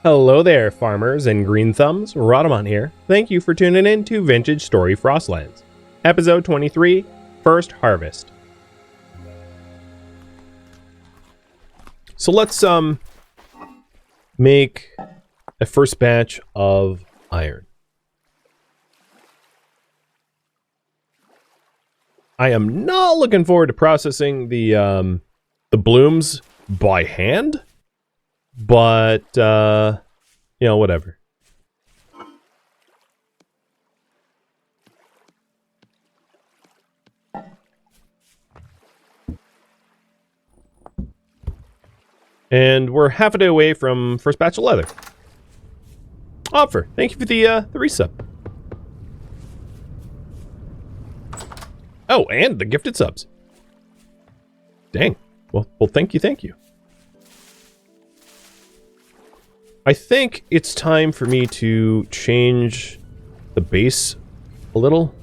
Hello there, farmers and green thumbs. Rhadamant here. Thank you for tuning in to Vintage Story Frostlands. Episode 23, First Harvest. So let's make a first batch of iron. I am not looking forward to processing the blooms by hand. But, you know, whatever. And we're half a day away from first batch of leather. Offer, thank you for the resub. Oh, and the gifted subs. Dang. Well, thank you. I think it's time for me to change the base a little.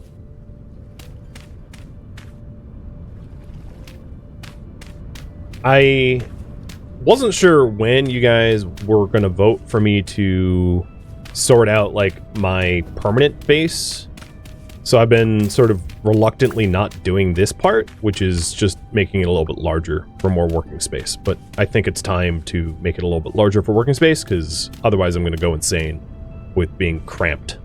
I wasn't sure when you guys were going to vote for me to sort out, like, my permanent base. So I've been sort of reluctantly not doing this part, which is just making it a little bit larger for more working space. But I think it's time to make it a little bit larger for working space, because otherwise I'm going to go insane with being cramped.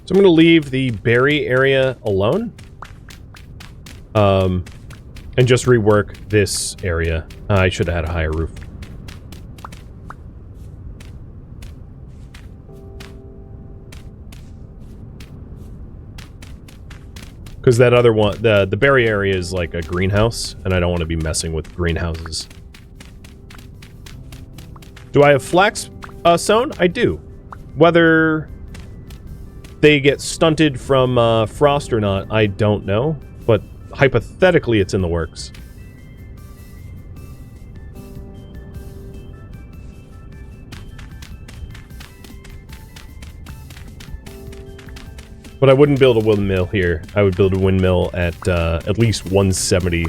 So I'm going to leave the berry area alone. And just rework this area. I should have had a higher roof. Because that other one, the berry area is like a greenhouse, and I don't want to be messing with greenhouses. Do I have flax sown? I do. Whether they get stunted from frost or not, I don't know, but hypothetically it's in the works. But I wouldn't build a windmill here. I would build a windmill at least 170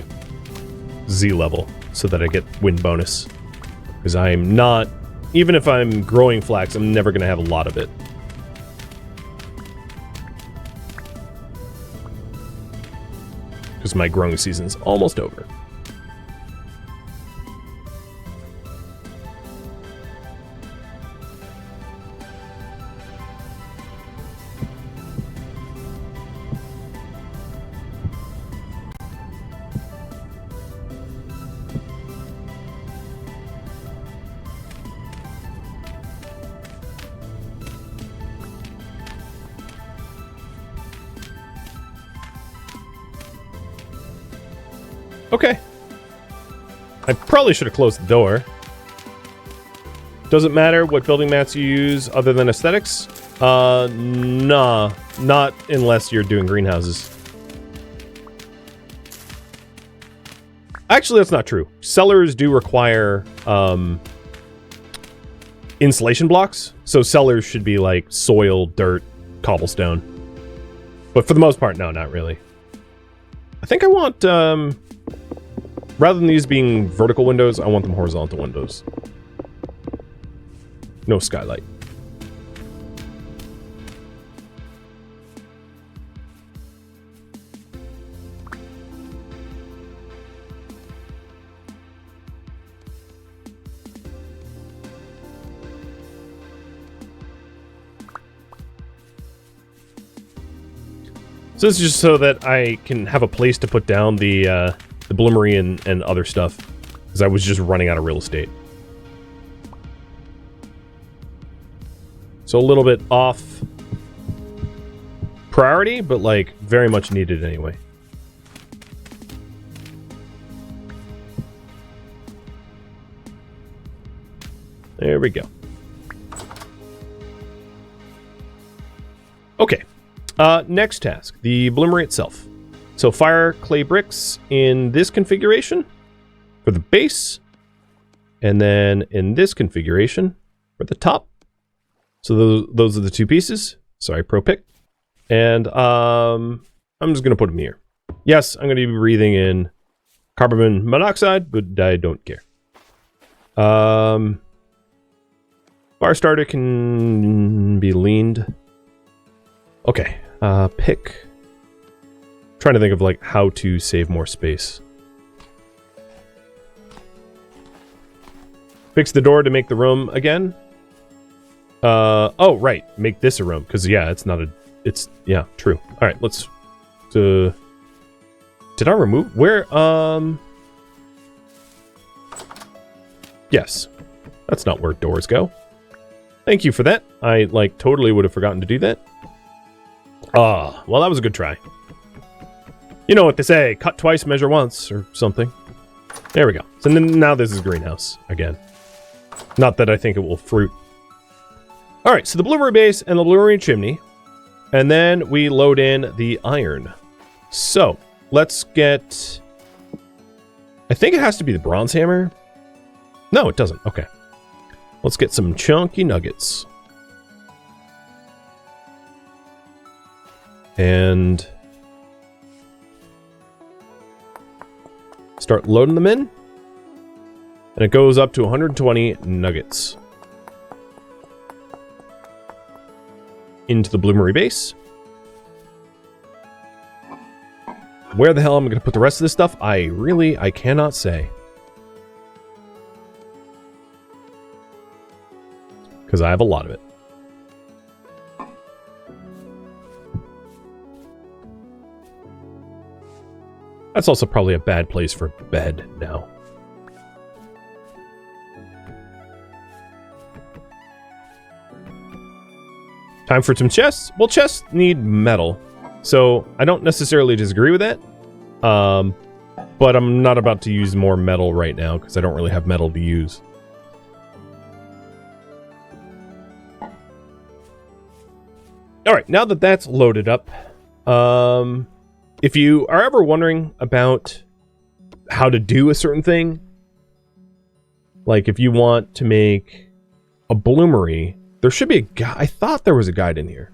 Z level so that I get wind bonus. Because I'm not, even if I'm growing flax, I'm never going to have a lot of it. Because my growing season's almost over. Okay. I probably should have closed the door. Does it matter what building mats you use other than aesthetics? Nah. Not unless you're doing greenhouses. Actually, that's not true. Cellars do require insulation blocks. So cellars should be like soil, dirt, cobblestone. But for the most part, no, not really. I think I want... rather than these being vertical windows, I want them horizontal windows. No skylight. So this is just so that I can have a place to put down the bloomery and other stuff, because I was just running out of real estate. So a little bit off priority, but like very much needed anyway. There we go. Okay. Next task, the bloomery itself. So fire clay bricks in this configuration for the base, and then in this configuration for the top. So those are the two pieces. Sorry, pro pick. And I'm just going to put them here. Yes, I'm going to be breathing in carbon monoxide, but I don't care. Fire starter can be leaned. Okay, pick. Trying to think of like how to save more space. Fix the door to make the room again. Oh right, make this a room because yeah, it's not a. It's yeah, true. All right, let's. Did I remove where? Yes, that's not where doors go. Thank you for that. I like totally would have forgotten to do that. Ah, well, that was a good try. You know what they say, cut twice, measure once, or something. There we go. So now this is greenhouse again. Not that I think it will fruit. All right, so the bloomery base and the bloomery chimney. And then we load in the iron. So, let's get... I think it has to be the bronze hammer. No, it doesn't. Okay. Let's get some chunky nuggets. And... start loading them in. And it goes up to 120 nuggets. Into the bloomery base. Where the hell am I going to put the rest of this stuff? I cannot say. Because I have a lot of it. That's also probably a bad place for a bed now. Time for some chests. Well, chests need metal, so I don't necessarily disagree with that. But I'm not about to use more metal right now because I don't really have metal to use. All right, now that that's loaded up, if you are ever wondering about how to do a certain thing, like if you want to make a bloomery, there should be a guide. I thought there was a guide in here.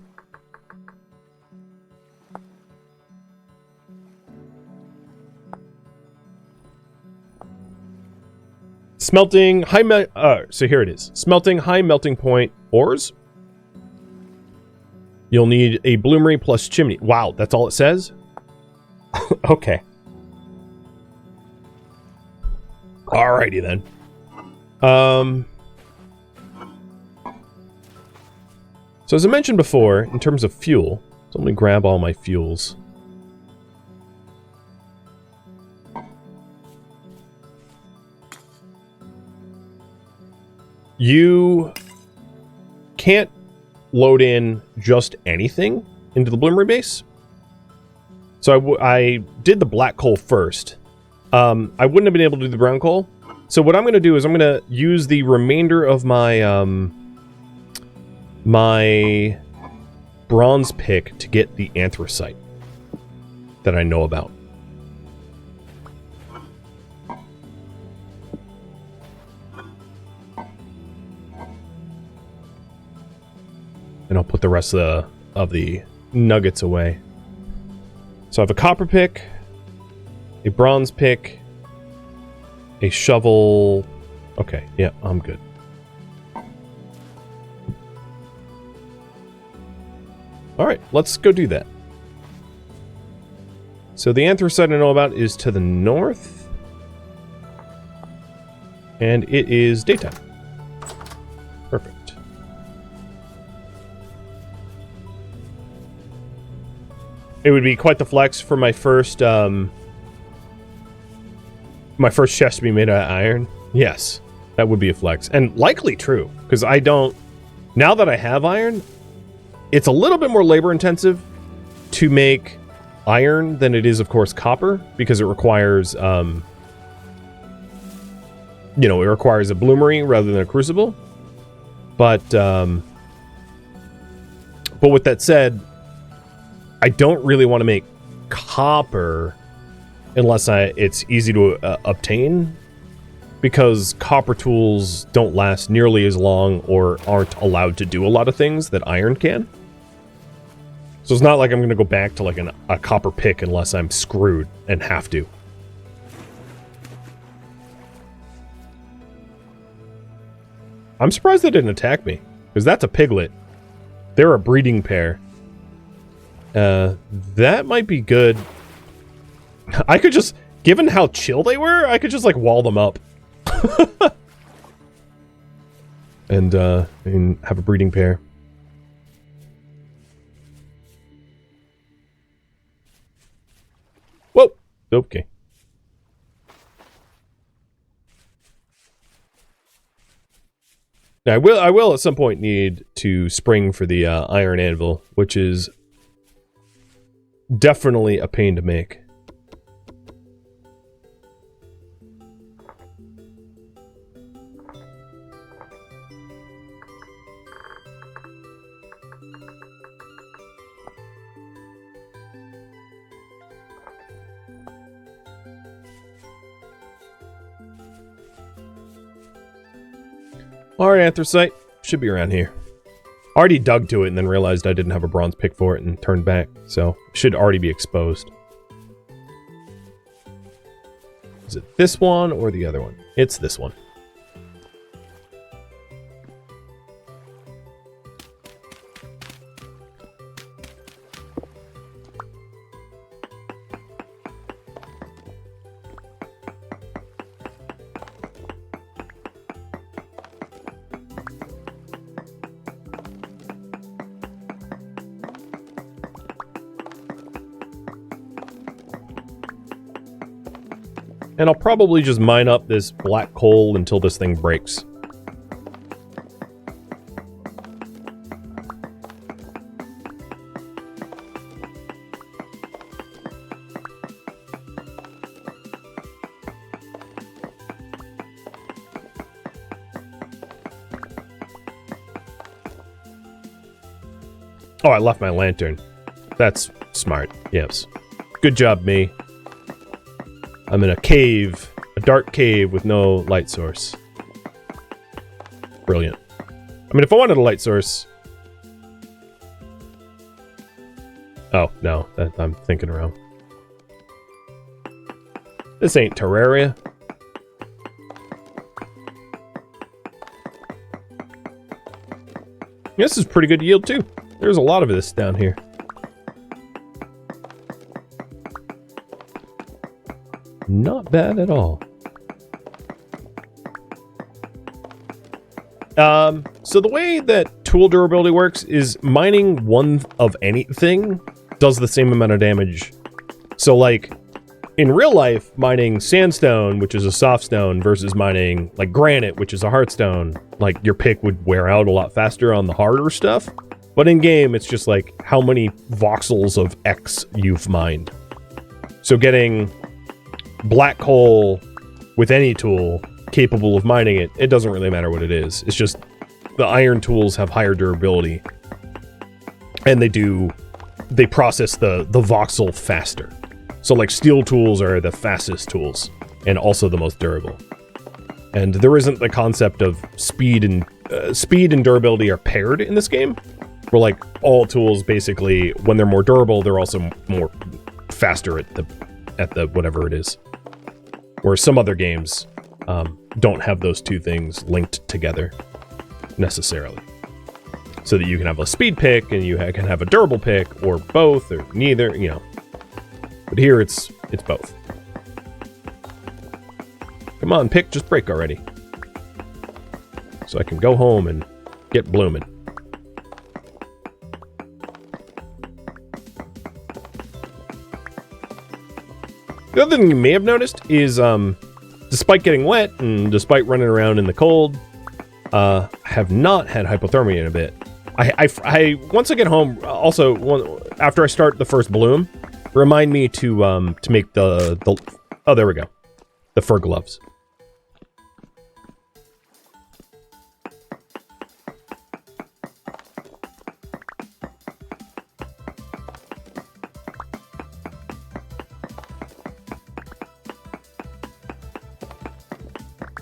Smelting so here it is. Smelting high melting point ores. You'll need a bloomery plus chimney. Wow, that's all it says? Okay. Alrighty then. So as I mentioned before, in terms of fuel, so let me grab all my fuels. You can't load in just anything into the bloomery base. So I did the black coal first. I wouldn't have been able to do the brown coal. So what I'm going to do is I'm going to use the remainder of my my bronze pick to get the anthracite that I know about. And I'll put the rest of the nuggets away. So I have a copper pick, a bronze pick, a shovel. Okay, yeah, I'm good. Alright, let's go do that. So the anthracite I know about is to the north. And it is daytime. Perfect. It would be quite the flex for my first chest to be made out of iron. Yes, that would be a flex. And likely true, because I don't... Now that I have iron, it's a little bit more labor intensive to make iron than it is, of course, copper, because it requires, you know, it requires a bloomery rather than a crucible. But with that said, I don't really want to make copper unless it's easy to obtain, because copper tools don't last nearly as long or aren't allowed to do a lot of things that iron can. So it's not like I'm going to go back to like a copper pick unless I'm screwed and have to. I'm surprised they didn't attack me, because that's a piglet. They're a breeding pair. That might be good. I could just, given how chill they were, I could just like wall them up. and have a breeding pair. Whoa! Okay. Now, I will at some point need to spring for the iron anvil, which is definitely a pain to make. Alright, anthracite. Should be around here. Already dug to it and then realized I didn't have a bronze pick for it and turned back, so should already be exposed. Is it this one or the other one? It's this one. And I'll probably just mine up this black coal until this thing breaks. Oh, I left my lantern. That's smart, yes. Good job, me. I'm in a cave, a dark cave with no light source. Brilliant. I mean, if I wanted a light source... Oh, no, I'm thinking around. This ain't Terraria. This is pretty good yield, too. There's a lot of this down here. Not bad at all. So the way that tool durability works is mining one of anything does the same amount of damage. So like in real life, mining sandstone, which is a soft stone, versus mining like granite, which is a hard stone, like your pick would wear out a lot faster on the harder stuff. But in game, it's just like how many voxels of X you've mined. So getting black coal with any tool capable of mining it, it doesn't really matter what it is. It's just the iron tools have higher durability. And they process the voxel faster. So like steel tools are the fastest tools and also the most durable. And there isn't the concept of speed and durability are paired in this game. Where like all tools basically, when they're more durable, they're also more faster at the whatever it is. Whereas some other games don't have those two things linked together necessarily. So that you can have a speed pick and you can have a durable pick, or both, or neither, you know. But here it's both. Come on, pick, just break already. So I can go home and get blooming. The other thing you may have noticed is, despite getting wet and despite running around in the cold, I have not had hypothermia in a bit. I once I get home, also, after I start the first bloom, remind me to make the oh, there we go. The fur gloves.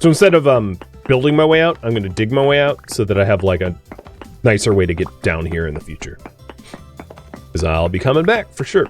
So instead of building my way out, I'm going to dig my way out so that I have like a nicer way to get down here in the future. Because I'll be coming back for sure.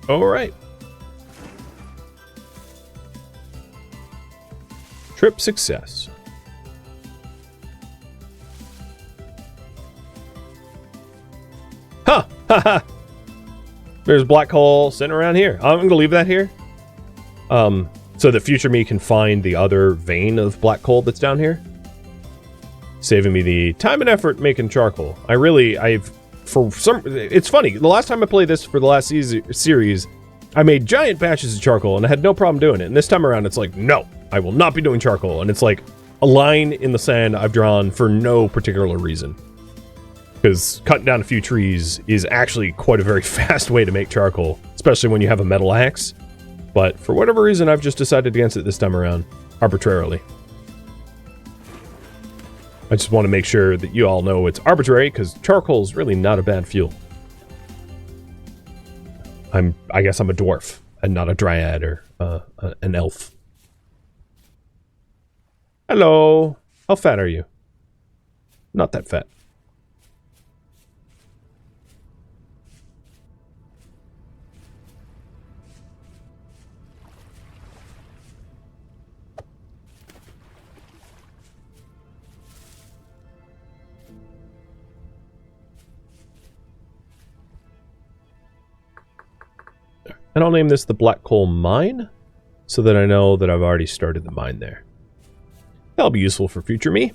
All right. Trip success. Huh! Ha ha! There's a black hole sitting around here. I'm gonna leave that here. So that future me can find the other vein of black coal that's down here. Saving me the time and effort making charcoal. It's funny, the last time I played this for the last series, I made giant batches of charcoal and I had no problem doing it. And this time around, it's like, no, I will not be doing charcoal. And it's like a line in the sand I've drawn for no particular reason. Because cutting down a few trees is actually quite a very fast way to make charcoal, especially when you have a metal axe. But for whatever reason, I've just decided against it this time around, arbitrarily. I just want to make sure that you all know it's arbitrary, because charcoal is really not a bad fuel. I guess I'm a dwarf, and not a dryad or an elf. Hello. How fat are you? Not that fat. And I'll name this the Black Coal Mine, so that I know that I've already started the mine there. That'll be useful for future me.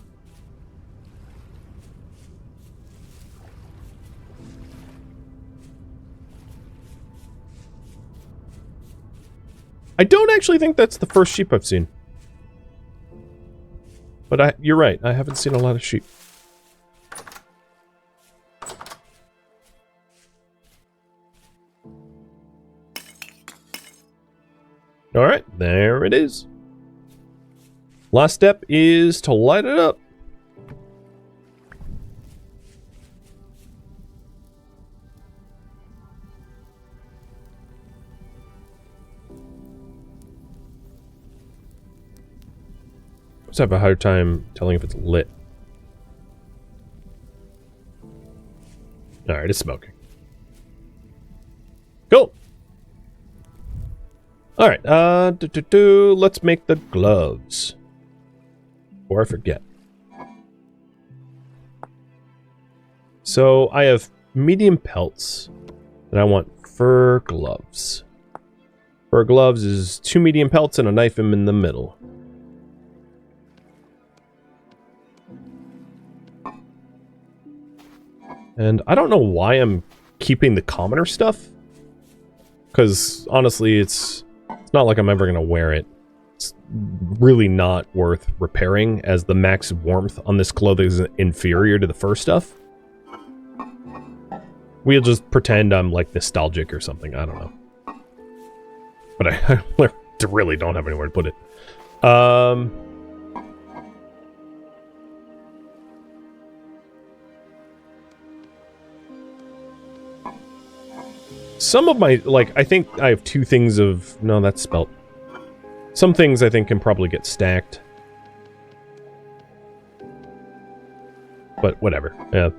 I don't actually think that's the first sheep I've seen. But you're right, I haven't seen a lot of sheep. Alright, there it is. Last step is to light it up. I just have a hard time telling if it's lit. Alright, it's smoking. Cool. Alright, let's make the gloves. Before I forget. So, I have medium pelts, and I want fur gloves. Fur gloves is 2 medium pelts and a knife in the middle. And I don't know why I'm keeping the commoner stuff. Because, honestly, it's not like I'm ever going to wear it. It's really not worth repairing, as the max warmth on this clothing is inferior to the fur stuff. We'll just pretend I'm, like, nostalgic or something. I don't know. But I really don't have anywhere to put it. Some of my, like, I think I have 2 things of... No, that's spelt. Some things I think can probably get stacked. But whatever. Yeah,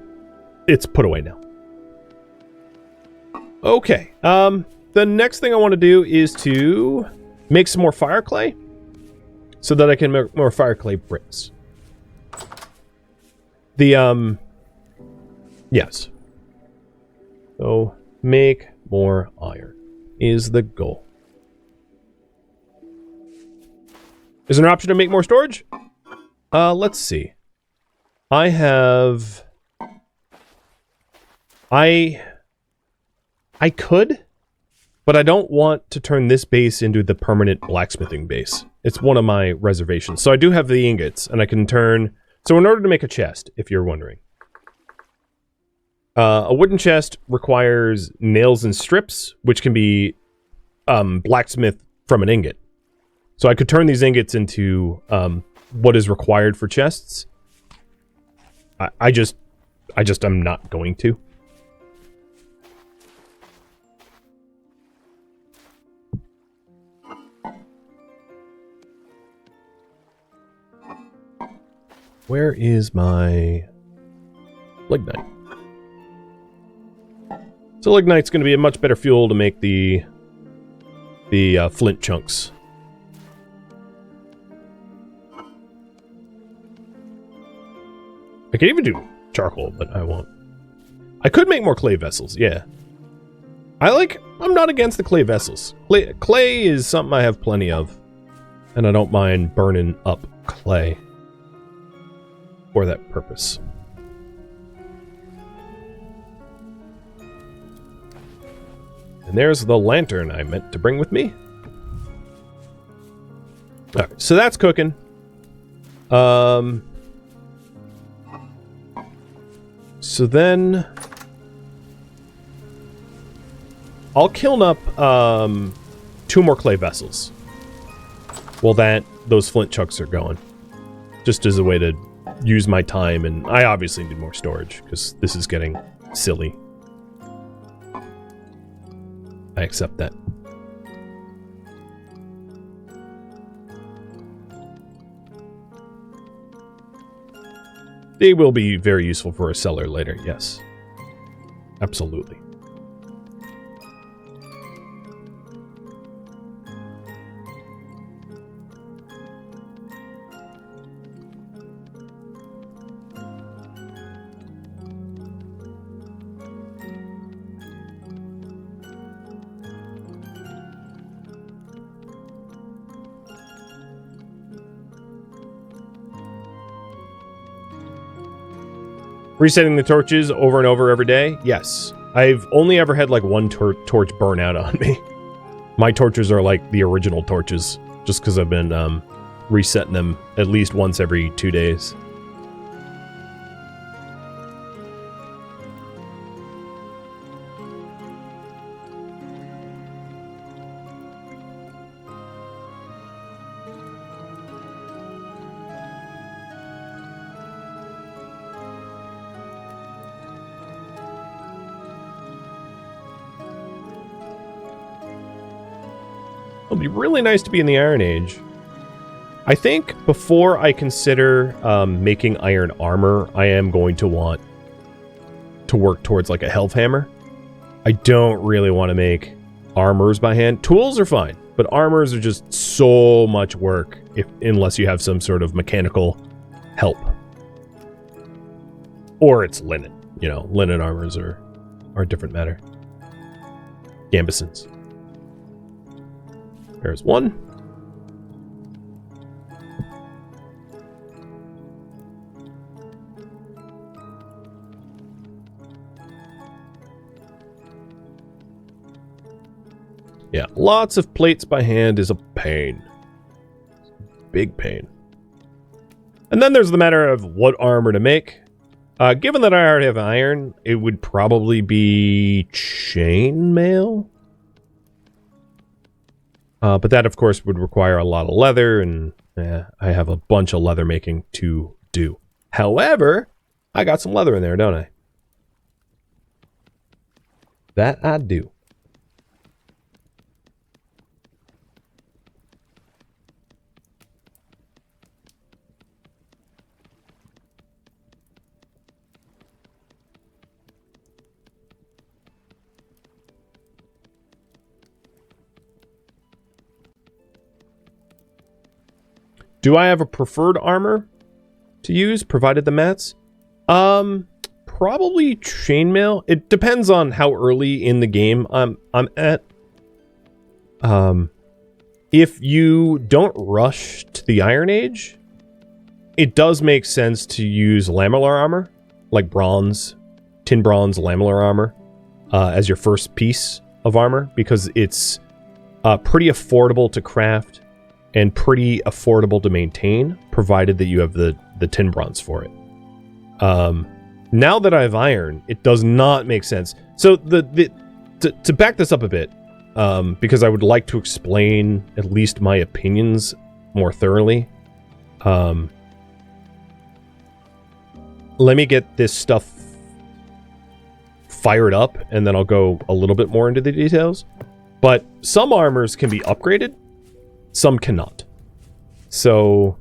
it's put away now. Okay. The next thing I want to do is to make some more fire clay, so that I can make more fire clay bricks. Yes. So, make more iron is the goal. Is there an option to make more storage? Let's see. I have... I could, but I don't want to turn this base into the permanent blacksmithing base. It's one of my reservations. So I do have the ingots, and I can turn... So in order to make a chest, if you're wondering, a wooden chest requires nails and strips, which can be blacksmith from an ingot. So I could turn these ingots into what is required for chests. I just am not going to. Where is my lignite? So lignite's going to be a much better fuel to make the flint chunks. I could even do charcoal, but I won't. I could make more clay vessels, yeah. I'm not against the clay vessels. Clay is something I have plenty of. And I don't mind burning up clay for that purpose. And there's the lantern I meant to bring with me. Alright, so that's cooking. So then I'll kiln up 2 more clay vessels. Well, those flint chunks are going. Just as a way to use my time, and I obviously need more storage because this is getting silly. I accept that. They will be very useful for a cellar later, yes. Absolutely. Resetting the torches over and over every day? Yes. I've only ever had like one torch burn out on me. My torches are like the original torches, just because I've been resetting them at least once every 2 days. It'll be really nice to be in the Iron Age. I think before I consider making iron armor, I am going to want to work towards like a health hammer. I don't really want to make armors by hand. Tools are fine, but armors are just so much work unless you have some sort of mechanical help. Or it's linen. You know, linen armors are a different matter. Gambesons. There's one. Yeah, lots of plates by hand is a pain. Big pain. And then there's the matter of what armor to make. Given that I already have iron, it would probably be chainmail. But that, of course, would require a lot of leather, and I have a bunch of leather making to do. However, I got some leather in there, don't I? That I do. Do I have a preferred armor to use, provided the mats? Probably chainmail. It depends on how early in the game I'm at. If you don't rush to the Iron Age, it does make sense to use lamellar armor, like bronze, tin bronze lamellar armor, as your first piece of armor, because it's pretty affordable to craft and pretty affordable to maintain, provided that you have the tin bronze for it. Now that I have iron, it does not make sense. So to back this up a bit, because I would like to explain at least my opinions more thoroughly. Let me get this stuff fired up, and then I'll go a little bit more into the details. But some armors can be upgraded, some cannot. So,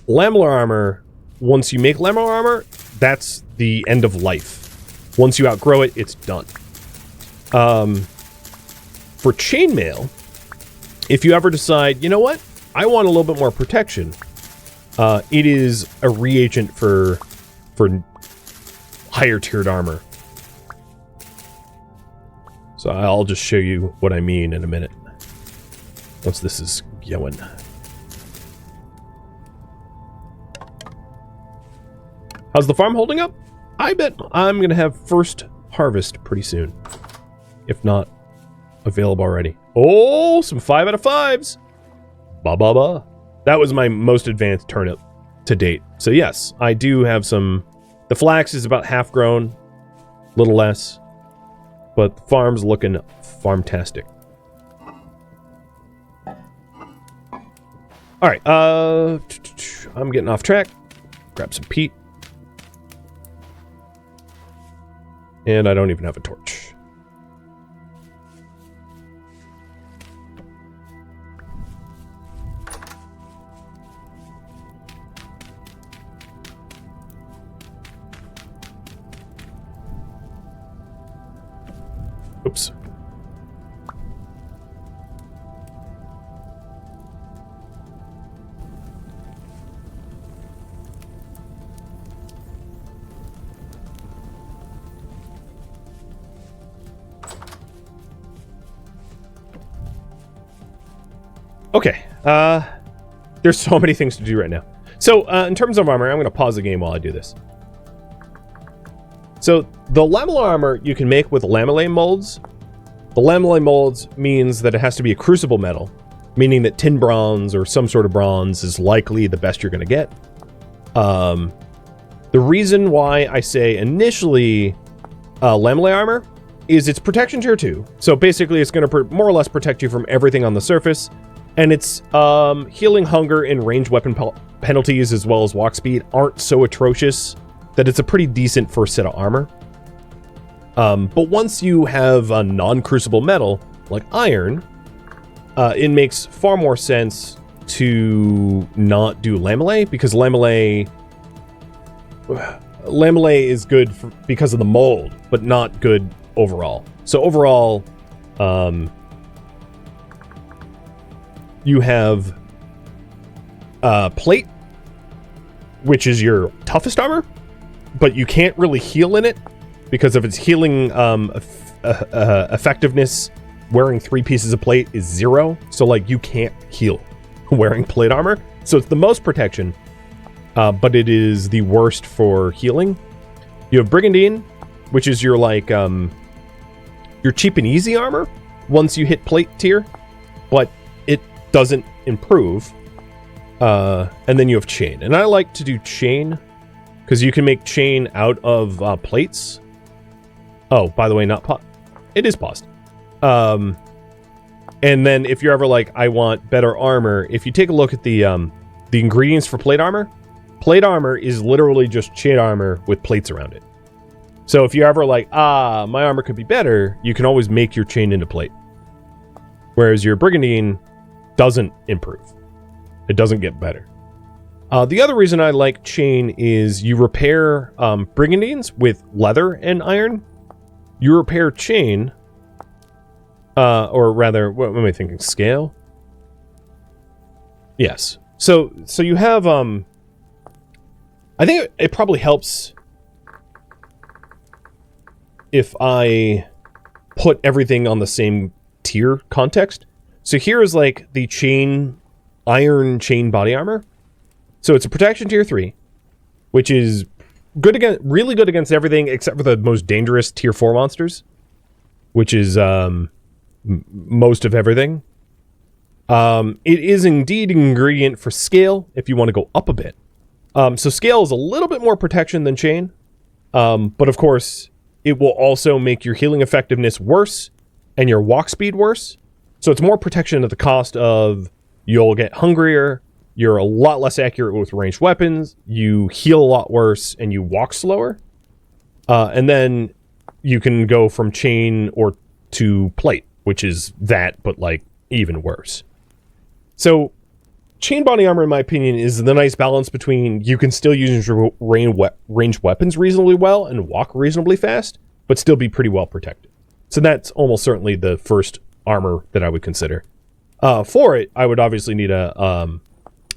lamellar armor, once you make lamellar armor, that's the end of life. Once you outgrow it, it's done. For chainmail, if you ever decide, you know what, I want a little bit more protection, it is a reagent for higher tiered armor. So I'll just show you what I mean in a minute, once this is going. How's the farm holding up? I bet I'm going to have first harvest pretty soon. If not available already. Oh, some 5 out of 5s. Ba ba ba. That was my most advanced turnip to date. So yes, I do have some. The flax is about half grown, a little less, but the farm's looking farmtastic. All right, I'm getting off track. Grab some peat. And I don't even have a torch. Oops. Okay, there's so many things to do right now. So, in terms of armor, I'm going to pause the game while I do this. So, the lamellar armor you can make with lamellae molds. The lamellae molds means that it has to be a crucible metal, meaning that tin bronze or some sort of bronze is likely the best you're going to get. The reason why I say initially lamellae armor is it's protection tier 2. So basically it's going to more or less protect you from everything on the surface. And it's healing, hunger, and ranged weapon penalties as well as walk speed aren't so atrocious that it's a pretty decent first set of armor. But once you have a non-crucible metal, like iron, it makes far more sense to not do lamellae, because lamellae is good because of the mold, but not good overall. So overall, you have plate, which is your toughest armor, but you can't really heal in it because of its healing effectiveness. Wearing 3 pieces of plate is 0, so like you can't heal wearing plate armor. So it's the most protection, but it is the worst for healing. You have brigandine, which is your like your cheap and easy armor once you hit plate tier, but it doesn't improve. And then you have chain, and I like to do chain because you can make chain out of plates. Oh, by the way, not pot. It is paused. And then if you're ever like, I want better armor, if you take a look at the ingredients for plate armor is literally just chain armor with plates around it. So if you're ever like, my armor could be better, you can always make your chain into plate. Whereas your brigandine doesn't improve. It doesn't get better. The other reason I like chain is you repair brigandines with leather and iron. You repair chain, or rather, what am I thinking? Scale? Yes. So you have, I think it probably helps if I put everything on the same tier context. So here is like the iron chain body armor. So it's a protection tier 3, which is really good against everything except for the most dangerous tier 4 monsters, which is most of everything. It is indeed an ingredient for scale if you want to go up a bit. So scale is a little bit more protection than chain, but of course it will also make your healing effectiveness worse and your walk speed worse. So it's more protection at the cost of you'll get hungrier, you're a lot less accurate with ranged weapons, you heal a lot worse, and you walk slower. And then you can go from chain or to plate, which is that, but like even worse. So chain body armor, in my opinion, is the nice balance between you can still use your ranged weapons reasonably well and walk reasonably fast, but still be pretty well protected. So that's almost certainly the first armor that I would consider. For it, I would obviously need the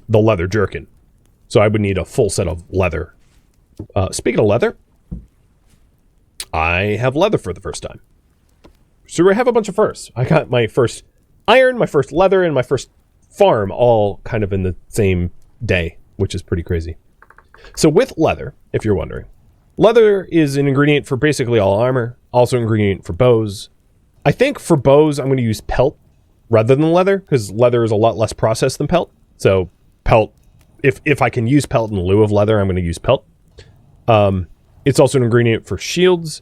leather jerkin. So I would need a full set of leather. Speaking of leather, I have leather for the first time. So I have a bunch of furs. I got my first iron, my first leather, and my first farm all kind of in the same day, which is pretty crazy. So with leather, if you're wondering, leather is an ingredient for basically all armor, also an ingredient for bows. I think for bows, I'm going to use pelt rather than leather, because leather is a lot less processed than pelt. So pelt, if I can use pelt in lieu of leather, I'm going to use pelt. It's also an ingredient for shields.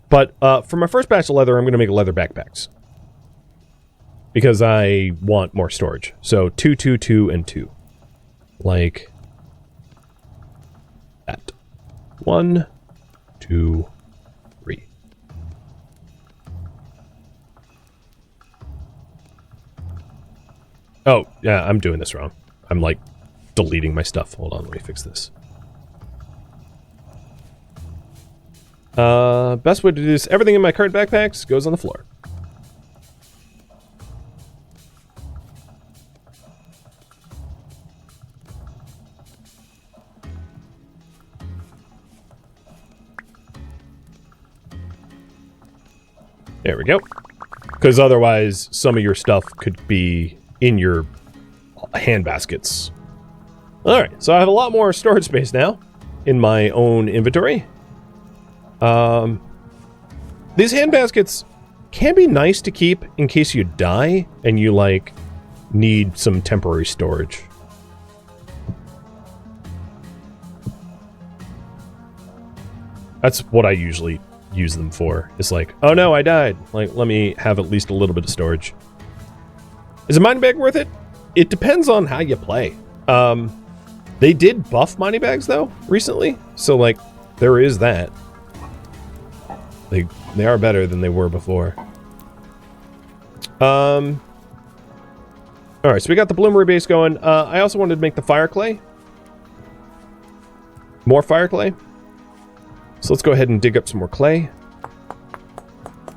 But for my first batch of leather, I'm going to make leather backpacks, because I want more storage. So 2, 2, 2, and 2. Like that. 1, 2, 3. Oh, yeah, I'm doing this wrong. I'm like deleting my stuff. Hold on, let me fix this. Best way to do this, everything in my current backpacks goes on the floor. There we go. Because otherwise, some of your stuff could be in your hand baskets. Alright, so I have a lot more storage space now in my own inventory. These hand baskets can be nice to keep in case you die and you, like, need some temporary storage. That's what I usually use them for. It's like, oh no, I died. Like, let me have at least a little bit of storage. Is a mining bag worth it? It depends on how you play. They did buff mining bags, though, recently. So, like, there is that. They are better than they were before. Alright, so we got the bloomery base going. I also wanted to make the fire clay. More fire clay. So let's go ahead and dig up some more clay.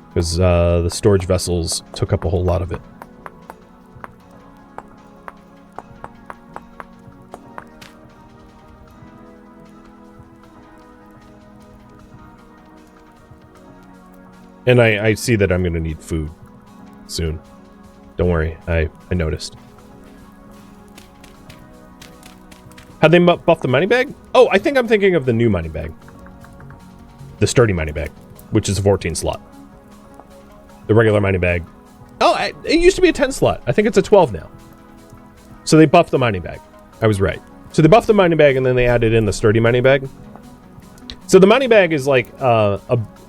Because the storage vessels took up a whole lot of it. And I see that I'm going to need food soon. Don't worry, I noticed. How'd they buff the mining bag? Oh, I think I'm thinking of the new mining bag. The sturdy mining bag, which is a 14 slot. The regular mining bag. Oh, it used to be a 10 slot. I think it's a 12 now. So they buffed the mining bag. I was right. So they buffed the mining bag and then they added in the sturdy mining bag. So the mining bag is like a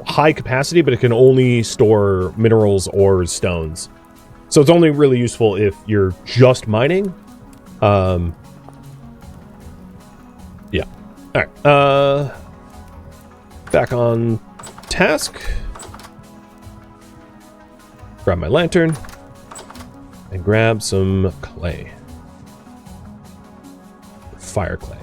high capacity, but it can only store minerals, ores, stones. So it's only really useful if you're just mining. Yeah. All right. Back on task. Grab my lantern and grab some clay. Fire clay.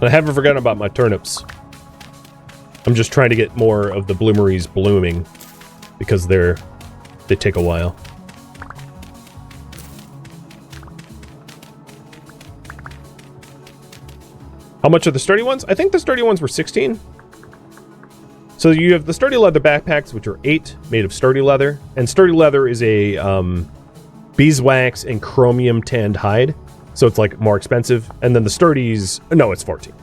I haven't forgotten about my turnips. I'm just trying to get more of the bloomeries blooming because they take a while. How much are the sturdy ones? I think the sturdy ones were 16. So you have the sturdy leather backpacks, which are 8, made of sturdy leather. And sturdy leather is a beeswax and chromium tanned hide. So it's like more expensive. And then the sturdies, no, it's 14.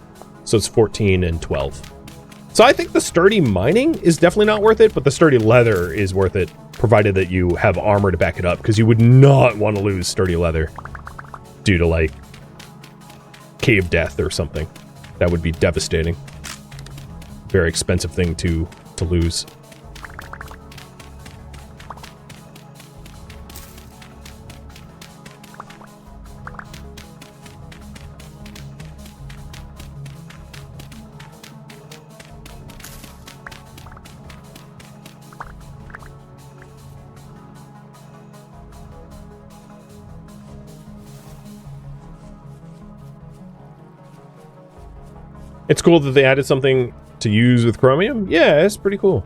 So it's 14 and 12. So I think the sturdy mining is definitely not worth it, but the sturdy leather is worth it, provided that you have armor to back it up, because you would not want to lose sturdy leather due to, like, cave death or something. That would be devastating. Very expensive thing to lose. It's cool that they added something to use with chromium. Yeah, it's pretty cool.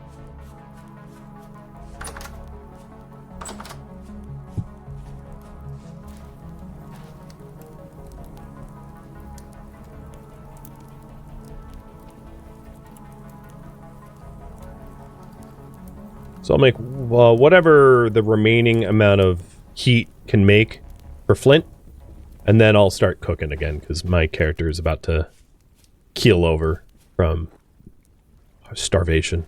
So I'll make whatever the remaining amount of heat can make for flint, and then I'll start cooking again, because my character is about to keel over from starvation.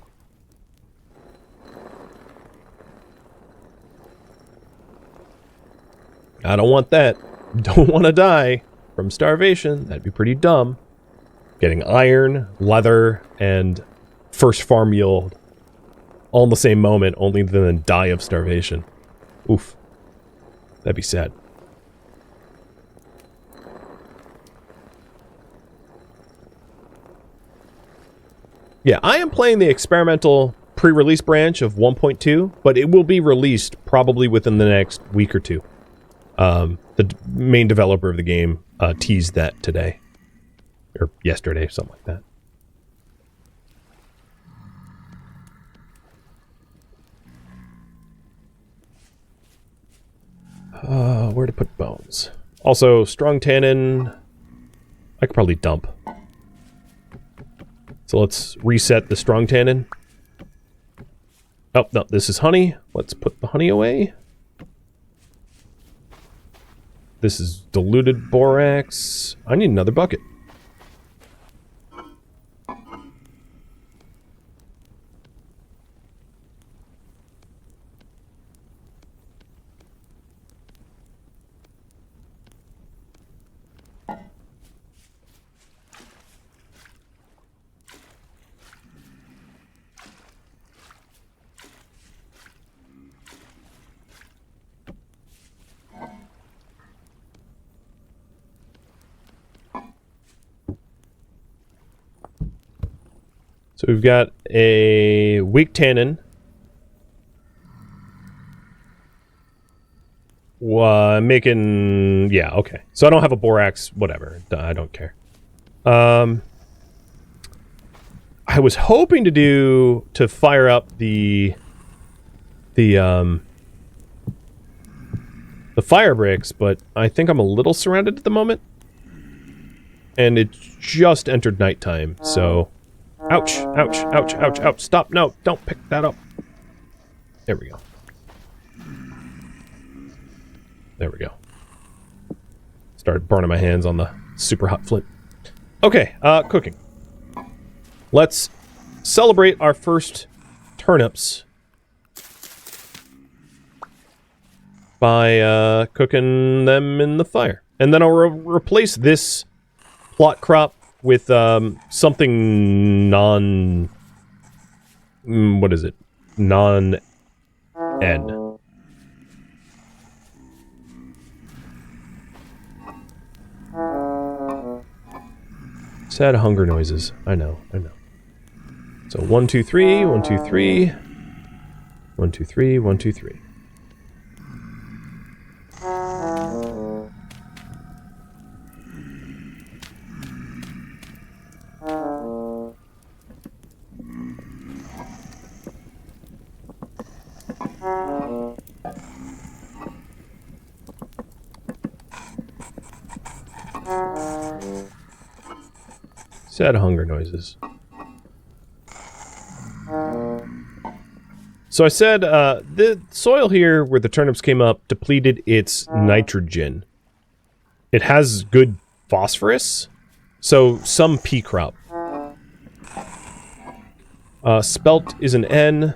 I don't want that. Don't want to die from starvation. That'd be pretty dumb. Getting iron, leather, and first farm yield all in the same moment, only to then die of starvation. Oof. That'd be sad. Yeah, I am playing the experimental pre-release branch of 1.2, but it will be released probably within the next week or two. The main developer of the game teased that today. Or yesterday, something like that. Where to put bones? Also, strong tannin, I could probably dump. So let's reset the strong tannin. Oh, no, this is honey. Let's put the honey away. This is diluted borax. I need another bucket. So we've got a weak tannin. Making... Yeah, okay. So I don't have a borax, whatever. I don't care. I was hoping to fire up the fire bricks, but I think I'm a little surrounded at the moment. And it just entered nighttime, so... Ouch, ouch, ouch, ouch, ouch. Stop, no, don't pick that up. There we go. There we go. Started burning my hands on the super hot flint. Okay, cooking. Let's celebrate our first turnips by cooking them in the fire. And then I'll replace this plot crop with something non... what is it? Non-N. Sad hunger noises. I know, I know. So 1, 2, 3, 1, 2, 3. 1, 2, 3, 1, 2, 3. Sad hunger noises. So I said the soil here where the turnips came up depleted its nitrogen. It has good phosphorus, so some pea crop. Spelt is an N.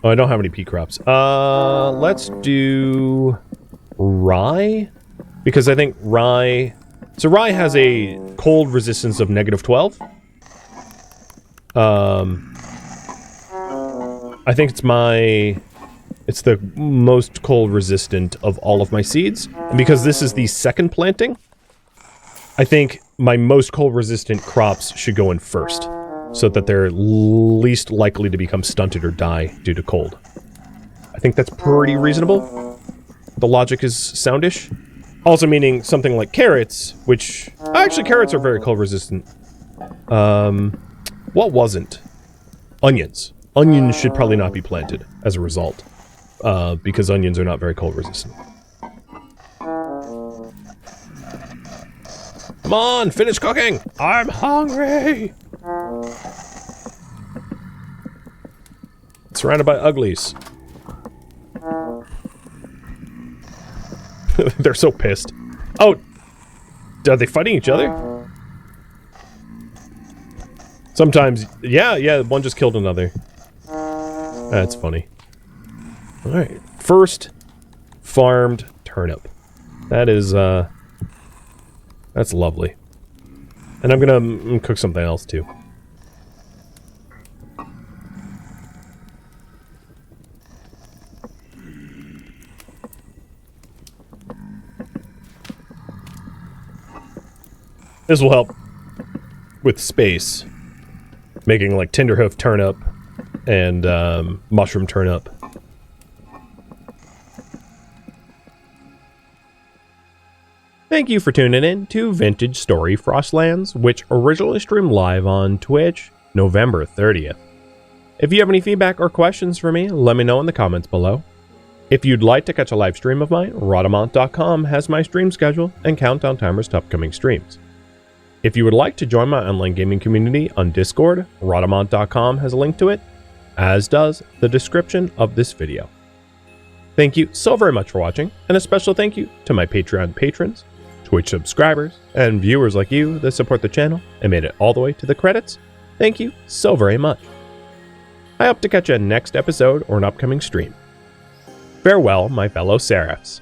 Oh, I don't have any pea crops. Let's do rye, because I think rye... So rye has a cold resistance of -12. I think it's the most cold resistant of all of my seeds. And because this is the second planting, I think my most cold resistant crops should go in first, so that they're least likely to become stunted or die due to cold. I think that's pretty reasonable. The logic is soundish. Also meaning something like carrots, which... Actually, carrots are very cold resistant. What wasn't? Onions. Onions should probably not be planted as a result. Because onions are not very cold resistant. Come on, finish cooking! I'm hungry! Surrounded by uglies. They're so pissed. Oh! Are they fighting each other? Sometimes, yeah, one just killed another. That's funny. Alright, first farmed turnip. That is, that's lovely. And I'm gonna cook something else, too. This will help with space. Making, like, tenderhoof turnip and, mushroom turnip. Thank you for tuning in to Vintage Story Frostlands, which originally streamed live on Twitch, November 30th. If you have any feedback or questions for me, let me know in the comments below. If you'd like to catch a live stream of mine, Rhadamant.com has my stream schedule and countdown timers to upcoming streams. If you would like to join my online gaming community on Discord, Rhadamant.com has a link to it, as does the description of this video. Thank you so very much for watching, and a special thank you to my Patreon patrons, Twitch subscribers, and viewers like you that support the channel and made it all the way to the credits. Thank you so very much. I hope to catch you in next episode or an upcoming stream. Farewell, my fellow Seraphs.